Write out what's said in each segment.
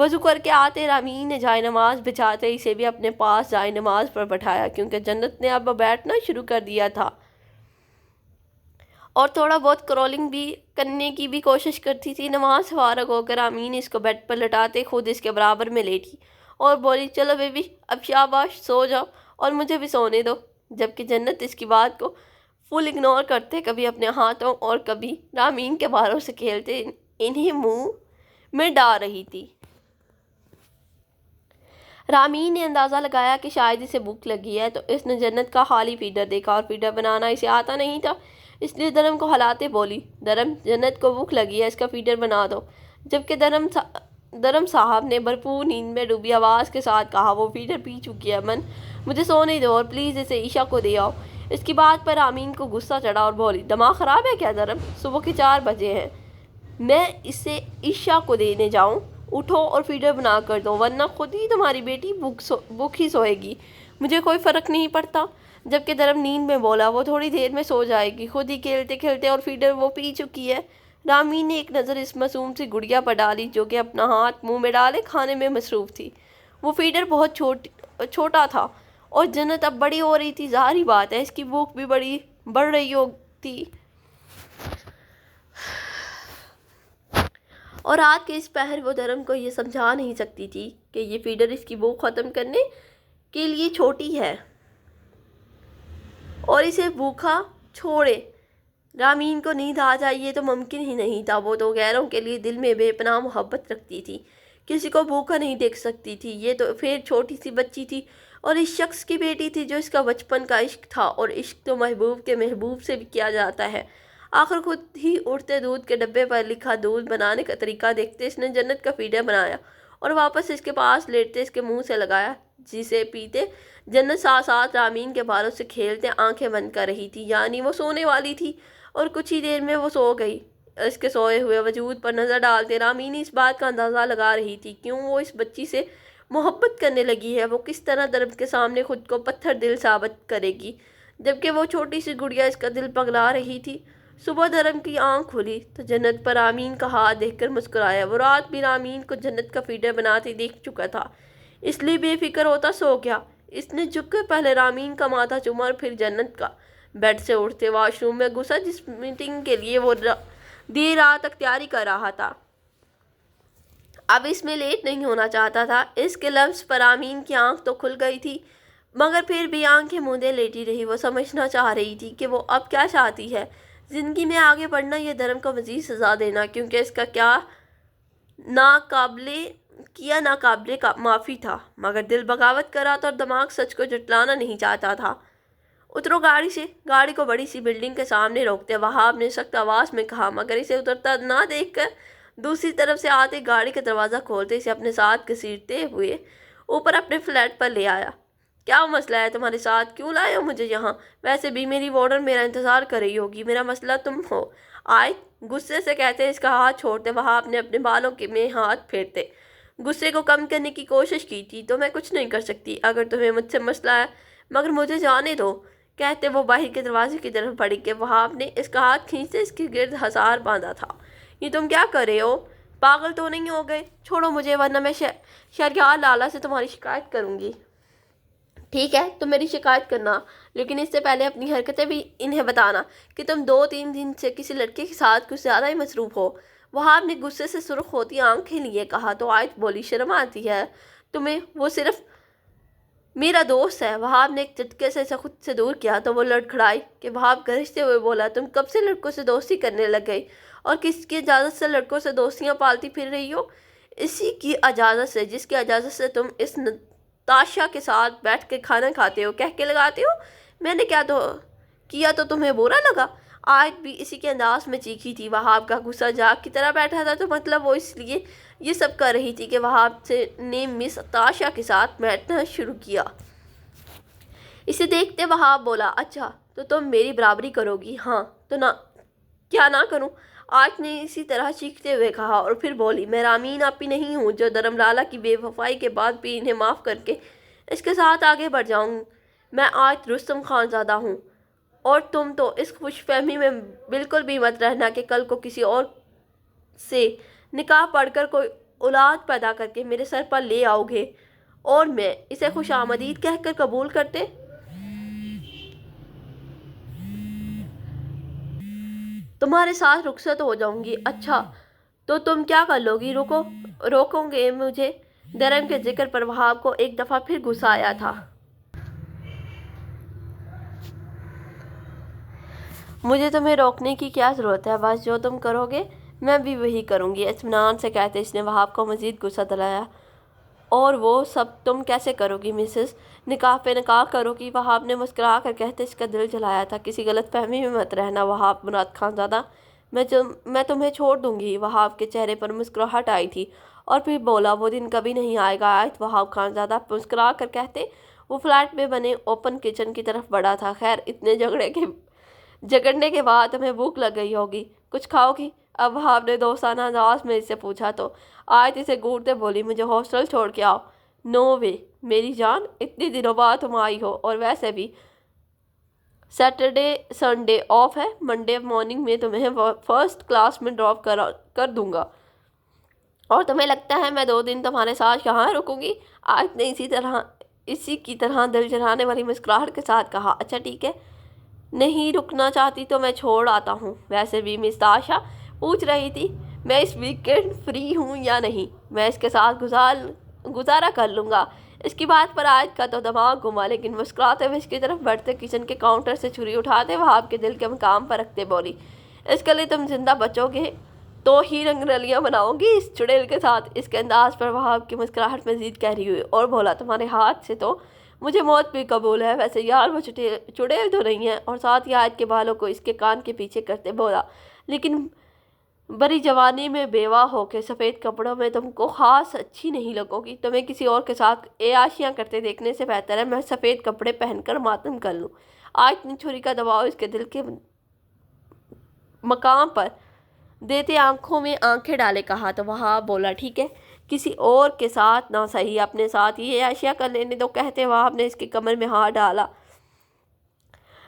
وضو کر کے آتے رامین نے جائے نماز بچھاتے اسے بھی اپنے پاس جائے نماز پر بٹھایا، کیونکہ جنت نے اب بیٹھنا شروع کر دیا تھا اور تھوڑا بہت کرولنگ بھی کرنے کی بھی کوشش کرتی تھی۔ نماز سے فارغ ہو کر رامین اس کو بیڈ پر لٹاتے خود اس کے برابر میں لیٹی اور بولی، چلو بیبی اب شاباش سو جاؤ اور مجھے بھی سونے دو، جبکہ جنت اس کی بات کو فل اگنور کرتے کبھی اپنے ہاتھوں اور کبھی رامین کے بالوں سے کھیلتے انہیں منہ میں ڈال رہی تھی۔ رامین نے اندازہ لگایا کہ شاید اسے بھوک لگی ہے، تو اس نے جنت کا خالی فیڈر دیکھا اور فیڈر بنانا اسے آتا نہیں تھا، اس لیے دھرم کو ہلاتے بولی، دھرم جنت کو بھوک لگی ہے، اس کا فیڈر بنا دو، جبکہ دھرم صاحب نے بھرپور نیند میں ڈوبی آواز کے ساتھ کہا، وہ فیڈر پی چکی ہے امن، مجھے سونے دو اور پلیز اسے عشا کو دے آؤ۔ اس کی بات پر رامین کو غصہ چڑھا اور بولی، دماغ خراب ہے کیا دھرم؟ صبح کے 4 بجے ہیں، میں اسے عشا کو دینے جاؤں؟ اٹھو اور فیڈر بنا کر دو، ورنہ خود ہی تمہاری بیٹی بھوک ہی سوئے گی، مجھے کوئی فرق نہیں پڑتا۔ جبکہ دھرم نیند میں بولا، وہ تھوڑی دیر میں سو جائے گی، خود ہی کھیلتے کھیلتے، اور فیڈر وہ پی چکی ہے۔ رامین نے ایک نظر اس معصوم سی گڑیا پر ڈالی جو کہ اپنا ہاتھ منہ میں ڈالے کھانے میں مصروف تھی۔ وہ فیڈر بہت چھوٹا تھا اور جنت اب بڑی ہو رہی تھی، ظاہری بات ہے اس کی بھوک بھی بڑھ رہی ہوتی، اور رات کے اس پہر وہ دھرم کو یہ سمجھا نہیں سکتی تھی کہ یہ فیڈر اس کی بھوک ختم کرنے کے لیے چھوٹی ہے اور اسے بھوکا چھوڑے۔ رامین کو نیند آ جائے یہ تو ممکن ہی نہیں تھا، وہ تو غیروں کے لیے دل میں بے پناہ محبت رکھتی تھی، کسی کو بھوکا نہیں دیکھ سکتی تھی، یہ تو پھر چھوٹی سی بچی تھی اور اس شخص کی بیٹی تھی جو اس کا بچپن کا عشق تھا، اور عشق تو محبوب کے محبوب سے بھی کیا جاتا ہے۔ آخر خود ہی اٹھتے دودھ کے ڈبے پر لکھا دودھ بنانے کا طریقہ دیکھتے اس نے جنت کا فیڈر بنایا اور واپس اس کے پاس لیٹتے اس کے منہ سے لگایا، جسے پیتے جنت ساتھ ساتھ رامین کے بالوں سے کھیلتے آنکھیں بند کر رہی تھی، یعنی وہ سونے والی تھی اور کچھ ہی دیر میں وہ سو گئی۔ اس کے سوئے ہوئے وجود پر نظر ڈالتے رامین اس بات کا اندازہ لگا رہی تھی کیوں وہ اس بچی سے محبت کرنے لگی ہے، وہ کس طرح درب کے سامنے خود کو پتھر دل ثابت کرے گی، جبکہ وہ چھوٹی سی گڑیا اس کا دل پگلا رہی تھی۔ صبح دھرم کی آنکھ کھلی تو جنت پر رامین کا ہاتھ دیکھ کر مسکرایا، وہ رات بھی رامین کو جنت کا فیڈر بناتے دیکھ چکا تھا، اس لیے بے فکر ہوتا سو گیا۔ اس نے جھک کر پہلے رامین کا ماتھا چوما اور پھر جنت کا۔ بیڈ سے اٹھتے واش روم میں گھسا جس میٹنگ کے لیے وہ دیر رات تک تیاری کر رہا تھا، اب اس میں لیٹ نہیں ہونا چاہتا تھا۔ اس کے لفظ پر رامین کی آنکھ تو کھل گئی تھی مگر پھر بھی آنکھیں موندے لیٹی رہی، وہ سمجھنا چاہ رہی تھی کہ وہ اب کیا چاہتی ہے، زندگی میں آگے بڑھنا یا دھرم کو مزید سزا دینا، کیونکہ اس کا کیا ناقابل معافی تھا، مگر دل بغاوت کر رہا تھا اور دماغ سچ کو جھٹلانا نہیں چاہتا تھا۔ اترو گاڑی سے۔ گاڑی کو بڑی سی بلڈنگ کے سامنے روکتے وہاب نے سخت آواز میں کہا، مگر اسے اترتا نہ دیکھ کر دوسری طرف سے آتے گاڑی کا دروازہ کھولتے اسے اپنے ساتھ گھسیٹتے ہوئے اوپر اپنے فلیٹ پر لے آیا۔ کیا مسئلہ ہے تمہارے ساتھ؟ کیوں لائے ہو مجھے یہاں؟ ویسے بھی میری وارڈن میرا انتظار کر رہی ہوگی، میرا مسئلہ تم ہو۔ آیت غصے سے کہتے اس کا ہاتھ چھوڑتے وہاب نے اپنے بالوں میں ہاتھ پھیرتے غصے کو کم کرنے کی کوشش کی تھی، تو میں کچھ نہیں کر سکتی اگر تمہیں مجھ سے مسئلہ ہے، مگر مجھے جانے دو، کہتے وہ باہر کے دروازے کی طرف بڑھی کہ وہاب نے اس کا ہاتھ کھینچتے اس کے گرد حصار باندھا تھا۔ یہ تم کیا کر رہے ہو؟ پاگل تو نہیں ہو گئے؟ چھوڑو مجھے ورنہ میں شہریار لالا سے تمہاری شکایت کروں گی۔ ٹھیک ہے تم میری شکایت کرنا، لیکن اس سے پہلے اپنی حرکتیں بھی انہیں بتانا کہ تم 2-3 دن سے کسی لڑکے کے ساتھ کچھ زیادہ ہی مصروف ہو۔ وہاب نے غصے سے سرخ ہوتی آنکھیں لیے کہا، تو آیت بولی، شرم آتی ہے تمہیں؟ وہ صرف میرا دوست ہے۔ وہاب نے ایک جھٹکے سے اسے خود سے دور کیا تو وہ لڑکھڑائی کہ وہاب گرجتے ہوئے بولا، تم کب سے لڑکوں سے دوستی کرنے لگ گئی اور کس کی اجازت سے لڑکوں سے دوستیاں پالتی پھر رہی ہو؟ اسی کی اجازت سے جس کی اجازت سے تم اس نتاشا کے ساتھ بیٹھ کے کھانا کھاتے ہو، کہہ کے لگاتے ہو۔ میں نے کیا تو تمہیں برا لگا؟ آیت بھی اسی کے انداز میں چیخی تھی۔ وہاب کا غصہ جاگ کی طرح بیٹھا تھا، تو مطلب وہ اس لیے یہ سب کر رہی تھی کہ وہاب نے مس تاشا کے ساتھ بیٹھنا شروع کیا۔ اسے دیکھتے وہاب بولا، اچھا تو تم میری برابری کرو گی؟ ہاں تو کیا نہ کروں؟ آیت نے اسی طرح چیختے ہوئے کہا اور پھر بولی، میں رامین آپی نہیں ہوں جو دھرم لالا کی بے وفائی کے بعد بھی انہیں معاف کر کے اس کے ساتھ آگے بڑھ جاؤں۔ میں آیت رستم خان زادہ ہوں، اور تم تو اس خوش فہمی میں بالکل بھی مت رہنا کہ کل کو کسی اور سے نکاح پڑھ کر کوئی اولاد پیدا کر کے میرے سر پر لے آؤ گے اور میں اسے خوش آمدید کہہ کر قبول کرتے؟ تمہارے ساتھ رخصت ہو جاؤں گی۔ اچھا تو تم کیا کر لو گی؟ روکو گے مجھے؟ درم کے ذکر پر وہاب کو ایک دفعہ پھر غصہ آیا تھا۔ مجھے تمہیں روکنے کی کیا ضرورت ہے؟ بس جو تم کرو گے میں بھی وہی کروں گی، اطمینان سے کہتے اس نے وہاب کو مزید غصہ دلایا۔ اور وہ سب تم کیسے کرو گی مسز؟ نکاح پہ نکاح کرو گی؟ وہاب نے مسکرا کر کہتے اس کا دل جلایا تھا۔ کسی غلط فہمی میں مت رہنا وہاب مراد خان زادہ، میں تمہیں چھوڑ دوں گی۔ وہاب کے چہرے پر مسکراہٹ آئی تھی اور پھر بولا وہ دن کبھی نہیں آئے گا آیت۔ وہاب خان زادہ مسکرا کر کہتے وہ فلیٹ میں بنے اوپن کچن کی طرف بڑھا تھا۔ خیر اتنے جھگڑنے کے بعد تمہیں بھوک لگ گئی ہوگی، کچھ کھاؤ گی؟ اب وہاب نے دوستانہ انداز میں اس سے پوچھا تو آیت اسے گھورتے بولی مجھے ہاسٹل چھوڑ کے آؤ۔ نو وے میری جان، اتنی دنوں بعد تم آئی ہو، اور ویسے بھی سیٹرڈے سنڈے آف ہے، منڈے مارننگ میں تمہیں فرسٹ کلاس میں ڈراپ کر دوں گا۔ اور تمہیں لگتا ہے میں 2 دن تمہارے ساتھ یہاں رکوں گی؟ آیت نے اسی کی طرح دل جلانے والی مسکراہٹ کے ساتھ کہا۔ اچھا ٹھیک ہے، نہیں رکنا چاہتی تو میں چھوڑ آتا ہوں۔ ویسے بھی مس تاشا پوچھ رہی تھی میں اس ویکینڈ فری ہوں یا نہیں، میں اس کے ساتھ گزارا کر لوں گا۔ اس کی بات پر آیت کا تو دماغ گھما، لیکن مسکراتے ہوئے اس کی طرف بڑھتے کچن کے کاؤنٹر سے چھری اٹھاتے وہاب کے دل کے مقام پر رکھتے بولی اس کے لیے تم زندہ بچو گے تو ہی رنگ رلیاں بناؤ گی اس چڑیل کے ساتھ۔ اس کے انداز پر وہاب کی مسکراہٹ مزید گہری ہوئی اور بولا تمہارے ہاتھ سے تو مجھے موت بھی قبول ہے۔ ویسے یار وہ چڑیل تو نہیں ہے۔ اور ساتھ ہی آیت کے بالوں کو اس کے کان کے پیچھے کرتے بولا لیکن بڑی جوانی میں بیوہ ہو کے سفید کپڑوں میں تم کو خاص اچھی نہیں لگو گی۔ تمہیں کسی اور کے ساتھ عیاشیاں کرتے دیکھنے سے بہتر ہے میں سفید کپڑے پہن کر ماتم کر لوں۔ آیت نے چھری کا دباؤ اس کے دل کے مقام پر دیتے آنکھوں میں آنکھیں ڈالے کہا تو وہاب بولا ٹھیک ہے، کسی اور کے ساتھ نہ صحیح اپنے ساتھ ہی عیاشیاں کر لینے دو۔ کہتے وہاب نے اس کی کمر میں ہاتھ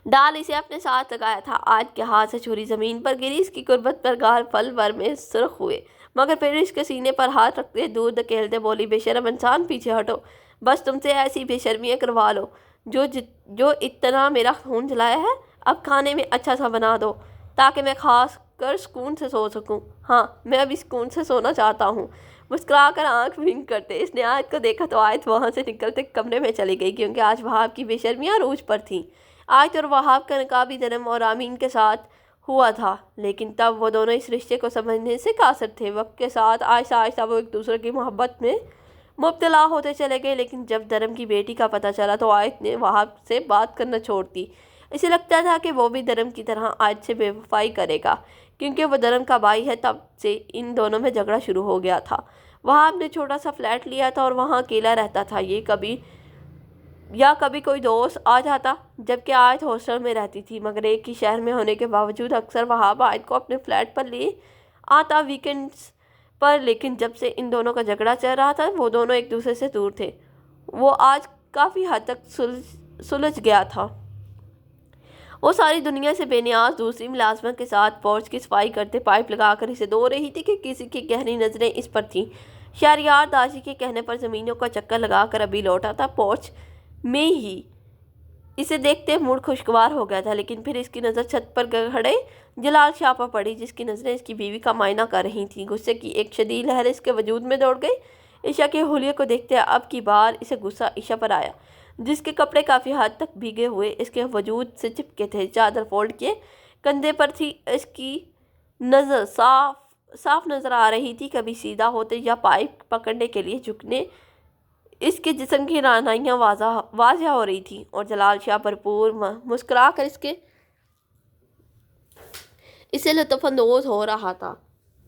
ڈال اسے اپنے ساتھ لگایا تھا۔ آیت کے ہاتھ سے چھری زمین پر گری، اس کی قربت پر گال پل بھر میں سرخ ہوئے، مگر پھر اس کے سینے پر ہاتھ رکھتے دور دھکیلتے بولی بے شرم انسان پیچھے ہٹو، بس تم سے ایسی بے شرمیاں کروا لو جو اتنا میرا خون جلایا ہے اب کھانے میں اچھا سا بنا دو تاکہ میں کھا کر سکون سے سو سکوں۔ ہاں میں ابھی سکون سے سونا چاہتا ہوں۔ مسکرا کر آنکھ ونک کرتے اس نے آیت کو دیکھا تو آیت وہاں سے نکلتے کمرے میں چلی گئی کیونکہ آج وہاب کی بے شرمیاں عروج پر تھیں۔ آیت اور وہاب کا نکاح بھی درم اور آمین کے ساتھ ہوا تھا، لیکن تب وہ دونوں اس رشتے کو سمجھنے سے قاصر تھے۔ وقت کے ساتھ آہستہ آہستہ وہ ایک دوسرے کی محبت میں مبتلا ہوتے چلے گئے، لیکن جب درم کی بیٹی کا پتہ چلا تو آیت نے وہاب سے بات کرنا چھوڑ دی۔ اسے لگتا تھا کہ وہ بھی درم کی طرح آیت سے بے وفائی کرے گا کیونکہ وہ درم کا بھائی ہے۔ تب سے ان دونوں میں جھگڑا شروع ہو گیا تھا۔ وہاب نے چھوٹا سا فلیٹ لیا تھا اور وہاں اکیلا رہتا تھا، کبھی کوئی دوست آ جاتا، جبکہ آیت ہاسٹل میں رہتی تھی، مگر ایک ہی شہر میں ہونے کے باوجود اکثر وہاب آیت کو اپنے فلیٹ پر لے آتا ویکینڈز پر، لیکن جب سے ان دونوں کا جھگڑا چل رہا تھا وہ دونوں ایک دوسرے سے دور تھے۔ وہ آج کافی حد تک سلجھ گیا تھا۔ وہ ساری دنیا سے بے نیاز دوسری ملازمت کے ساتھ پورچ کی صفائی کرتے پائپ لگا کر اسے دھو رہی تھی کہ کسی کی گہری نظریں اس پر تھیں۔ شہریار داجی کے کہنے پر زمینوں کا چکر لگا کر ابھی لوٹا تھا، پورچ میں ہی اسے دیکھتے موڈ خوشگوار ہو گیا تھا، لیکن پھر اس کی نظر چھت پر کھڑے جلال شاہ پر پڑی جس کی نظریں اس کی بیوی کا معائنہ کر رہی تھیں۔ غصے کی ایک شدید لہر اس کے وجود میں دوڑ گئی۔ عشاء کے حلیے کو دیکھتے اب کی بار اسے غصہ عشاء پر آیا جس کے کپڑے کافی حد تک بھیگے ہوئے اس کے وجود سے چپکے تھے، چادر فولڈ کیے کندھے پر تھی، اس کی نظر صاف نظر آ رہی تھی، کبھی سیدھا ہوتے یا پائپ پکڑنے کے لیے جھکنے اس کے جسم کی رہنائیاں واضح ہو رہی تھیں، اور جلال شاہ بھرپور مسکرا کر اسے لطف اندوز ہو رہا تھا۔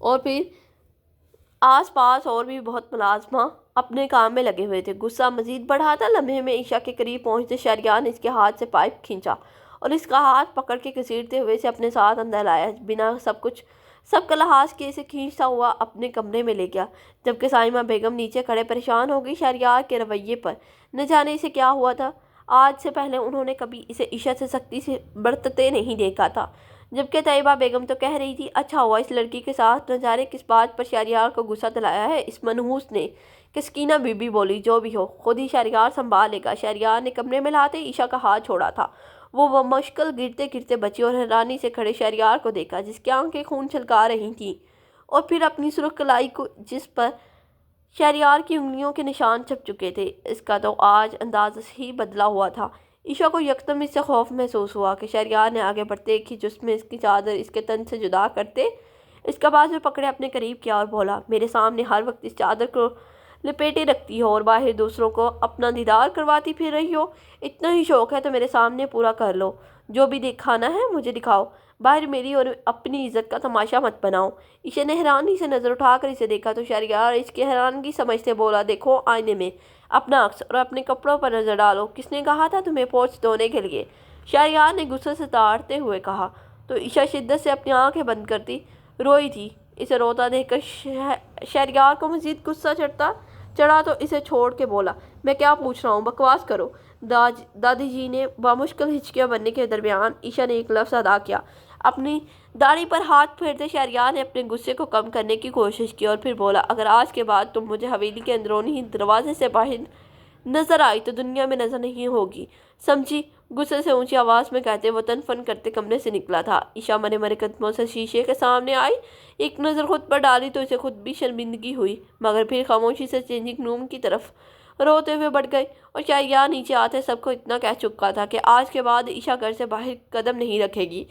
اور پھر آس پاس اور بھی بہت ملازمہ اپنے کام میں لگے ہوئے تھے۔ غصہ مزید بڑھا تھا۔ لمحے میں عشاء کے قریب پہنچتے شہریار نے اس کے ہاتھ سے پائپ کھینچا اور اس کا ہاتھ پکڑ کے گھسیٹتے ہوئے اسے اپنے ساتھ اندر لایا، بنا سب کا لحاظ کیے اسے کھینچتا ہوا اپنے کمرے میں لے گیا، جبکہ سائمہ بیگم نیچے کھڑے پریشان ہو گئی شہریار کے رویے پر۔ نہ جانے اسے کیا ہوا تھا، آج سے پہلے انہوں نے کبھی اسے عشاء سے سختی سے برتتے نہیں دیکھا تھا۔ جبکہ طیبہ بیگم تو کہہ رہی تھی اچھا ہوا اس لڑکی کے ساتھ نہ جانے کس بات پر شہریار کو غصہ دلایا ہے اس منحوس نے کہ سکینہ بی بی بولی جو بھی ہو خود ہی شہریار سنبھال لے گا۔ شہریار نے کمرے میں لاتے عائشہ کا ہاتھ چھوڑا تھا۔ وہ مشکل گرتے گرتے بچی اور حیرانی سے کھڑے شہریار کو دیکھا جس کی آنکھیں خون چھلکا رہی تھیں اور پھر اپنی سرخ کلائی کو جس پر شہریار کی انگلیوں کے نشان چھپ چکے تھے۔ اس کا تو آج انداز ہی بدلا ہوا تھا۔ عائشہ کو یکدم اس سے خوف محسوس ہوا کہ شہریار نے آگے بڑھتے ایک ہی جسم میں اس کی چادر اس کے تن سے جدا کرتے اس کا بازو پکڑے اپنے قریب کیا اور بولا میرے سامنے ہر وقت اس چادر کو لپیٹے رکھتی ہو اور باہر دوسروں کو اپنا دیدار کرواتی پھر رہی ہو۔ اتنا ہی شوق ہے تو میرے سامنے پورا کر لو۔ جو بھی دکھانا ہے مجھے دکھاؤ، باہر میری اور اپنی عزت کا تماشا مت بناؤ۔ عائشہ نے حیرانی سے نظر اٹھا کر اسے دیکھا تو شہریار اس کی حیرانگی سمجھتے بولا دیکھو آئینے میں اپنا عکس اور اپنے کپڑوں پر نظر ڈالو۔ کس نے کہا تھا تمہیں پوچھ دھونے کے لیے؟ شہریار نے غصے سے تاڑتے ہوئے کہا تو عائشہ شدت سے اپنی آنکھیں بند کرتی روئی تھی۔ اسے روتا دیکھ کر شہریار کو مزید غصہ چڑھا تو اسے چھوڑ کے بولا میں کیا پوچھ رہا ہوں، بکواس کرو۔ دادی جی نے بامشکل ہچکیاں بننے کے درمیان عائشہ نے ایک لفظ ادا کیا۔ اپنی داڑھی پر ہاتھ پھیرتے شہریار نے اپنے غصے کو کم کرنے کی کوشش کی اور پھر بولا اگر آج کے بعد تم مجھے حویلی کے اندرونی دروازے سے باہر نظر آئی تو دنیا میں نظر نہیں ہوگی، سمجھی؟ غصے سے اونچی آواز میں کہتے وہ تن فن کرتے کمرے سے نکلا تھا۔ عائشہ مرے مرے قدموں سے شیشے کے سامنے آئی، ایک نظر خود پر ڈالی تو اسے خود بھی شرمندگی ہوئی مگر پھر خاموشی سے چینجنگ روم کی طرف روتے ہوئے بڑھ گئی اور شہریار نیچے آتے سب کو اتنا کہہ چکا تھا کہ آج کے بعد عائشہ گھر سے باہر قدم نہیں رکھے گی،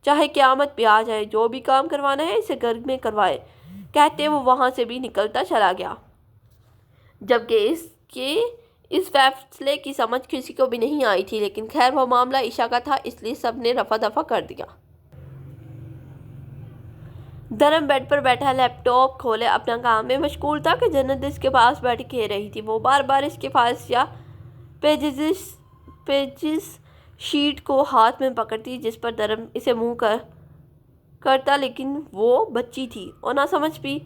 چاہے قیامت بھی آ جائے۔ جو بھی کام کروانا ہے اسے گھر میں کروائے، کہتے وہ وہاں سے بھی نکلتا چلا گیا جبکہ اس فیصلے کی سمجھ کسی کو بھی نہیں آئی تھی، لیکن خیر وہ معاملہ عائشہ کا تھا اس لیے سب نے رفع دفع کر دیا۔ دھرم بیڈ پر بیٹھا لیپ ٹاپ کھولے اپنا کام میں مشغول تھا کہ جنت اس کے پاس بیٹھ کہہ رہی تھی۔ وہ بار بار اس کے فائلز یا پیجز شیٹ کو ہاتھ میں پکڑتی جس پر دھرم اسے منہ کرتا لیکن وہ بچی تھی اور نہ سمجھ بھی۔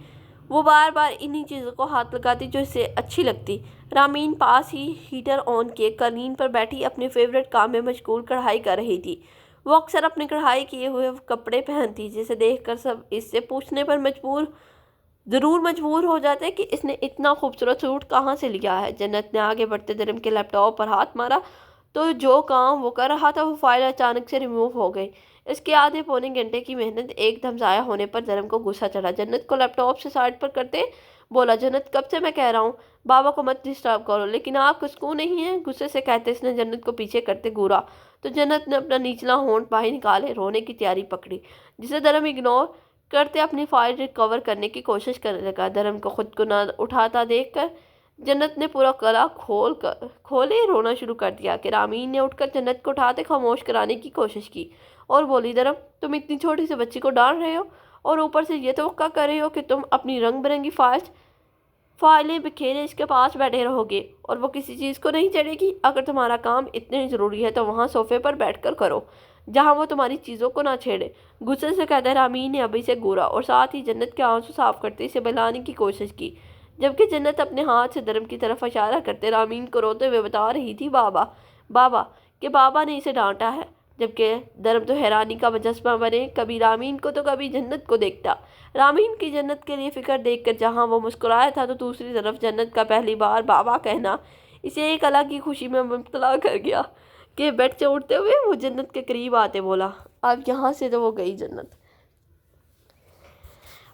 وہ بار بار انہی چیزوں کو ہاتھ لگاتی جو اسے اچھی لگتی۔ رامین پاس ہی ہیٹر آن کیے قالین پر بیٹھی اپنے فیورٹ کام میں مشغول کڑھائی کر رہی تھی۔ وہ اکثر اپنے کڑھائی کیے ہوئے کپڑے پہنتی جسے دیکھ کر سب اس سے پوچھنے پر ضرور مجبور ہو جاتے کہ اس نے اتنا خوبصورت سوٹ کہاں سے لیا ہے۔ جنت نے آگے بڑھتے دھرم کے لیپ ٹاپ پر ہاتھ مارا تو جو کام وہ کر رہا تھا وہ فائل اچانک سے ریموو ہو گئی۔ اس کے آدھے پونے گھنٹے کی محنت ایک دم ضائع ہونے پر دھرم کو غصہ چڑھا۔ جنت کو لیپ ٹاپ سے سائڈ پر کرتے بولا جنت کب سے میں کہہ رہا ہوں بابا کو مت ڈسٹرب کرو لیکن آپ کو سکون نہیں ہے؟ غصے سے کہتے اس نے جنت کو پیچھے کرتے گھورا تو جنت نے اپنا نچلا ہونٹ باہر نکالے رونے کی تیاری پکڑی جسے دھرم اگنور کرتے اپنی فائل ریکور کرنے کی کوشش کرنے لگا۔ دھرم کو خود کو نہ اٹھاتا دیکھ کر جنت نے پورا گلا کھولے رونا شروع کر دیا کہ رامین نے اٹھ کر جنت کو اٹھاتے خاموش کرانے کی کوشش کی اور بولی دھرم تم اتنی چھوٹی سی بچی کو ڈانٹ رہے ہو اور اوپر سے یہ توقع کر رہے ہو کہ تم اپنی رنگ برنگی فائلیں بکھیرے اس کے پاس بیٹھے رہو گے اور وہ کسی چیز کو نہیں چڑھے گی؟ اگر تمہارا کام اتنے ضروری ہے تو وہاں صوفے پر بیٹھ کر کرو جہاں وہ تمہاری چیزوں کو نہ چھیڑے۔ غصے سے کہتے رامین نے ابھی سے گھورا اور ساتھ ہی جنت کے آنسو صاف کرتے اسے بہلانے کی کوشش کی جبکہ جنت اپنے ہاتھ سے دھرم کی طرف اشارہ کرتے رامین کو روتے ہوئے بتا رہی تھی بابا کہ بابا نے اسے ڈانٹا ہے جبکہ دھرم تو حیرانی کا مجسمہ بنے کبھی رامین کو تو کبھی جنت کو دیکھتا۔ رامین کی جنت کے لیے فکر دیکھ کر جہاں وہ مسکرایا تھا تو دوسری طرف جنت کا پہلی بار بابا کہنا اسے ایک الگ ہی خوشی میں مبتلا کر گیا کہ بیڈ سے اٹھتے ہوئے وہ جنت کے قریب آتے بولا اب یہاں سے تو وہ گئی جنت۔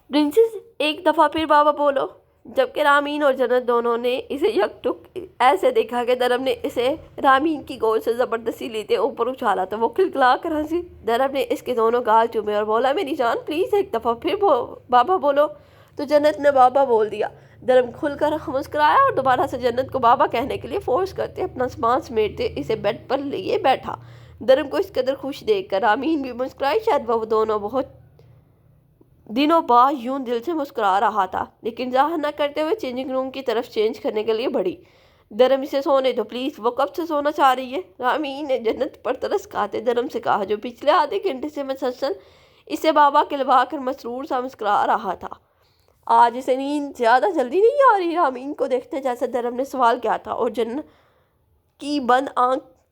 پرنسس ایک دفعہ پھر بابا بولو۔ جبکہ رامین اور جنت دونوں نے اسے یکٹک ایسے دیکھا کہ دھرم نے اسے رامین کی گود سے زبردستی لیتے اوپر اچھالا تو وہ کھلکھلا کر ہنسی۔ دھرم نے اس کے دونوں گال چومے اور بولا میری جان پلیز ایک دفعہ پھر بابا بولو تو جنت نے بابا بول دیا۔ دھرم کھل کر مسکرایا اور دوبارہ سے جنت کو بابا کہنے کے لیے فورس کرتے اپنا سامان سمیٹتے اسے بیڈ پر لیے بیٹھا۔ دھرم کو اس قدر خوش دیکھ کر رامین بھی مسکرائی، شاید وہ دونوں بہت دنوں بعد یوں دل سے مسکرا رہا تھا لیکن ظاہر نہ کرتے ہوئے چینجنگ روم کی طرف چینج کرنے کے لیے بڑھی۔ دھرم اسے سونے دو پلیز، وہ کب سے سونا چاہ رہی ہے؟ رامین نے جنت پر ترس کھاتے دھرم سے کہا جو پچھلے آدھے گھنٹے سے مسلسل اسے بابا کہلوا کر مسرور سا مسکرا رہا تھا۔ آج اسے نیند زیادہ جلدی نہیں آ رہی؟ رامین کو دیکھتے جیسے دھرم نے سوال کیا تھا اور جنت کی بند آنکھ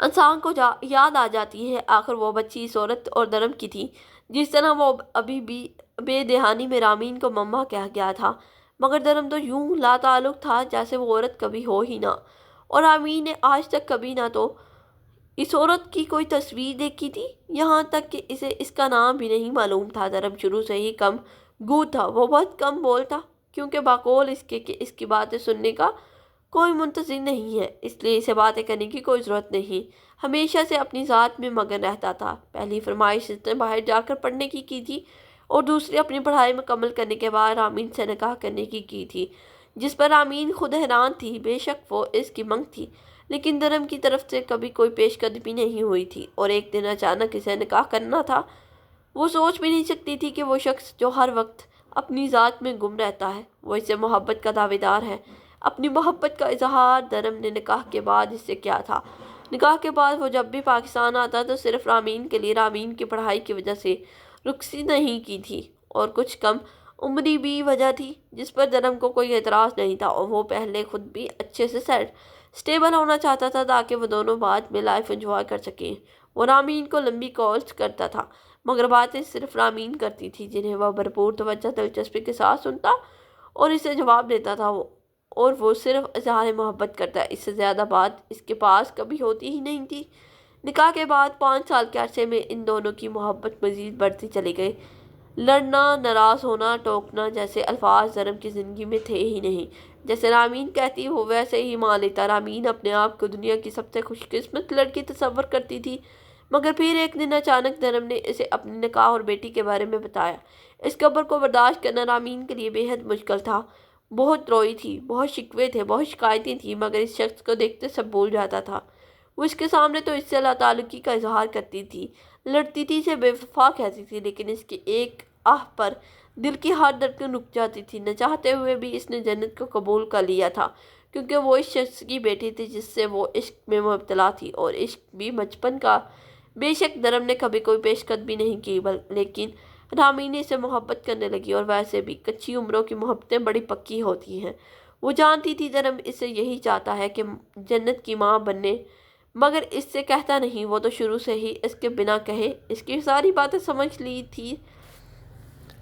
انسان کو یاد آ جاتی ہے آخر وہ بچی اس عورت اور دھرم کی تھی جس طرح وہ ابھی بھی بے دہانی میں رامین کو مما کہہ گیا تھا، مگر دھرم تو یوں لا تعلق تھا جیسے وہ عورت کبھی ہو ہی نہ، اور رامین نے آج تک کبھی نہ تو اس عورت کی کوئی تصویر دیکھی تھی، یہاں تک کہ اسے اس کا نام بھی نہیں معلوم تھا۔ دھرم شروع سے ہی کم گو تھا، وہ بہت کم بولتا کیونکہ باقول اس کے کہ اس کی باتیں سننے کا کوئی منتظر نہیں ہے، اس لیے اسے باتیں کرنے کی کوئی ضرورت نہیں، ہمیشہ سے اپنی ذات میں مگن رہتا تھا۔ پہلی فرمائش اس نے باہر جا کر پڑھنے کی تھی اور دوسری اپنی پڑھائی مکمل کرنے کے بعد رامین سے نکاح کرنے کی تھی، جس پر رامین خود حیران تھی۔ بے شک وہ اس کی منگ تھی، لیکن دھرم کی طرف سے کبھی کوئی پیش قدمی نہیں ہوئی تھی، اور ایک دن اچانک اسے نکاح کرنا تھا۔ وہ سوچ بھی نہیں سکتی تھی کہ وہ شخص جو ہر وقت اپنی ذات میں گم رہتا ہے، وہ اس سے محبت کا دعویدار ہے۔ اپنی محبت کا اظہار دھرم نے نکاح کے بعد اس سے کیا تھا۔ نکاح کے بعد وہ جب بھی پاکستان آتا تو صرف رامین کے لیے، رامین کی پڑھائی کی وجہ سے رخصتی نہیں کی تھی، اور کچھ کم عمری بھی وجہ تھی جس پر دھرم کو کوئی اعتراض نہیں تھا، اور وہ پہلے خود بھی اچھے سے سٹیبل ہونا چاہتا تھا تاکہ وہ دونوں بعد میں لائف انجوائے کر سکیں۔ وہ رامین کو لمبی کالز کرتا تھا، مگر باتیں صرف رامین کرتی تھی جنہیں وہ بھرپور توجہ دلچسپی کے ساتھ سنتا اور اسے جواب دیتا تھا، اور وہ صرف اظہار محبت کرتا، اس سے زیادہ بات اس کے پاس کبھی ہوتی ہی نہیں تھی۔ نکاح کے بعد 5 سال کے عرصے میں ان دونوں کی محبت مزید بڑھتی چلی گئی۔ لڑنا، ناراض ہونا، ٹوکنا جیسے الفاظ دھرم کی زندگی میں تھے ہی نہیں۔ جیسے رامین کہتی وہ ویسے ہی مان لیتا۔ رامین اپنے آپ کو دنیا کی سب سے خوش قسمت لڑکی تصور کرتی تھی، مگر پھر ایک دن اچانک دھرم نے اسے اپنے نکاح اور بیٹی کے بارے میں بتایا۔ اس خبر کو برداشت کرنا رامین کے لیے بے حد مشکل تھا۔ بہت روئی تھی، بہت شکوے تھے، بہت شکایتیں تھیں، مگر اس شخص کو دیکھتے سب بھول جاتا تھا۔ وہ اس کے سامنے تو اس سے لا تعلقی کا اظہار کرتی تھی، لڑتی تھی، اسے بے وفا کہتی تھی، لیکن اس کے ایک آہ پر دل کی ہر دھڑکن رک جاتی تھی۔ نہ چاہتے ہوئے بھی اس نے جنت کو قبول کر لیا تھا، کیونکہ وہ اس شخص کی بیٹی تھی جس سے وہ عشق میں مبتلا تھی، اور عشق بھی بچپن کا۔ بے شک دھرم نے کبھی کوئی پیش قدمی نہیں کی، لیکن رامین اسے محبت کرنے لگی، اور ویسے بھی کچی عمروں کی محبتیں بڑی پکی ہوتی ہیں۔ وہ جانتی تھی دھرم اس سے یہی چاہتا ہے کہ جنت کی ماں بننے، مگر اس سے کہتا نہیں۔ وہ تو شروع سے ہی اس کے بنا کہے اس کی ساری باتیں سمجھ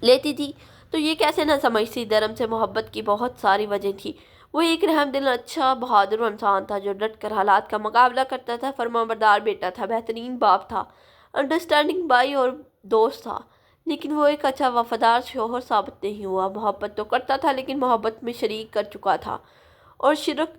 لیتی تھی، تو یہ کیسے نہ سمجھتی؟ دھرم سے محبت کی بہت ساری وجہ تھی۔ وہ ایک رحم دل، اچھا، بہادر انسان تھا جو ڈٹ کر حالات کا مقابلہ کرتا تھا، فرمانبردار بیٹا تھا، بہترین باپ تھا، انڈرسٹینڈنگ بھائی اور دوست تھا، لیکن وہ ایک اچھا وفادار شوہر ثابت نہیں ہوا۔ محبت تو کرتا تھا لیکن محبت میں شریک کر چکا تھا، اور شرک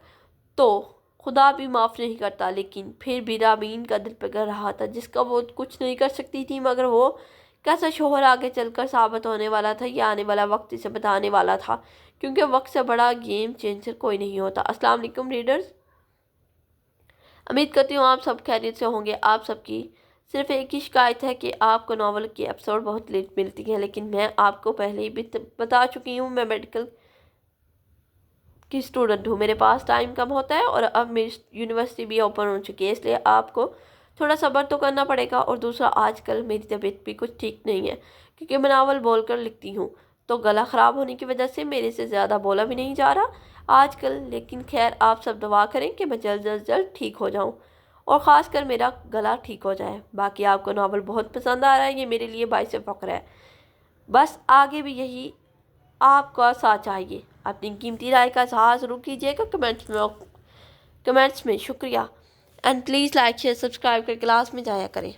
تو خدا بھی معاف نہیں کرتا، لیکن پھر بھی رامین کا دل پگھل رہا تھا جس کا وہ کچھ نہیں کر سکتی تھی، مگر وہ کیسا شوہر آگے چل کر ثابت ہونے والا تھا یہ آنے والا وقت اسے بتانے والا تھا، کیونکہ وقت سے بڑا گیم چینجر کوئی نہیں ہوتا۔ السلام علیکم ریڈرز، امید کرتی ہوں آپ سب خیریت سے ہوں گے۔ آپ سب کی صرف ایک ہی شکایت ہے کہ آپ کو ناول کی ایپیسوڈ بہت لیٹ ملتی ہیں، لیکن میں آپ کو پہلے ہی بھی بتا چکی ہوں میں میڈیکل کی اسٹوڈنٹ ہوں، میرے پاس ٹائم کم ہوتا ہے، اور اب میری یونیورسٹی بھی اوپن ہو چکی ہے، اس لیے آپ کو تھوڑا صبر تو کرنا پڑے گا۔ اور دوسرا، آج کل میری طبیعت بھی کچھ ٹھیک نہیں ہے، کیونکہ میں ناول بول کر لکھتی ہوں، تو گلا خراب ہونے کی وجہ سے میرے سے زیادہ بولا بھی نہیں جا رہا آج کل۔ لیکن خیر، آپ سب دعا کریں کہ میں جلد از جلد ٹھیک ہو جاؤں، اور خاص کر میرا گلا ٹھیک ہو جائے۔ باقی آپ کو ناول بہت پسند آ رہا ہے، یہ میرے لیے باعث فخر ہے۔ بس آگے بھی یہی آپ کا ساتھ چاہیے۔ اپنی قیمتی رائے کا اظہار ضرور کیجیے گا کمنٹس میں۔ شکریہ، and please like, share, subscribe کر کلاس میں جایا کریں۔